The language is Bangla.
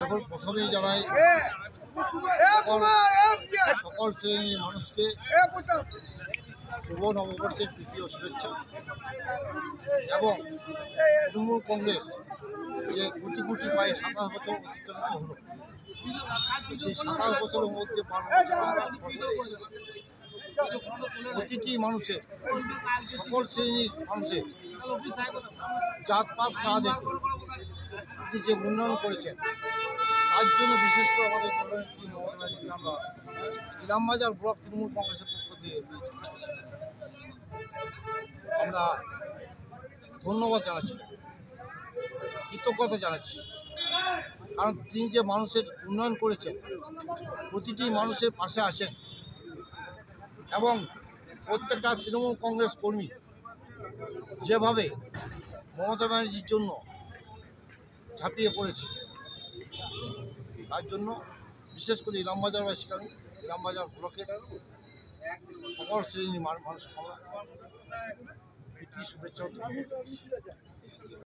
দেখুন, প্রথমেই জানাই সকল শ্রেণীর মানুষকে শুভ নববর্ষের তৃতীয় শুভেচ্ছা। এবং তৃণমূল কংগ্রেস যে গুটি গুটি পায়ে 27 বছর অতিক্রান্ত হলো, সেই 27 বছরের মধ্যে প্রতিটি মানুষের, সকল শ্রেণীর মানুষের জাতপাত না দেখে তিনি যে উন্নয়ন করেছেন, তার জন্য বিশেষ করে আমাদের দলনেত্রী মমতা ব্যানার্জিকে আমরা ইলামবাজার ব্লক তৃণমূল কংগ্রেসের পক্ষ দিয়ে আমরা ধন্যবাদ জানাচ্ছি, কৃতজ্ঞতা জানাচ্ছি। কারণ তিনি যে মানুষের উন্নয়ন করেছেন, প্রতিটি মানুষের পাশে আসেন এবং প্রত্যেকটা তৃণমূল কংগ্রেস কর্মী যেভাবে মমতা ব্যানার্জির জন্য ঝাঁপিয়ে পড়েছে, তার জন্য বিশেষ করে ইলামবাজারবাসীকে আমি ইলামবাজার ব্লকের সকল শ্রেণীর মানুষ প্রীতি শুভেচ্ছা।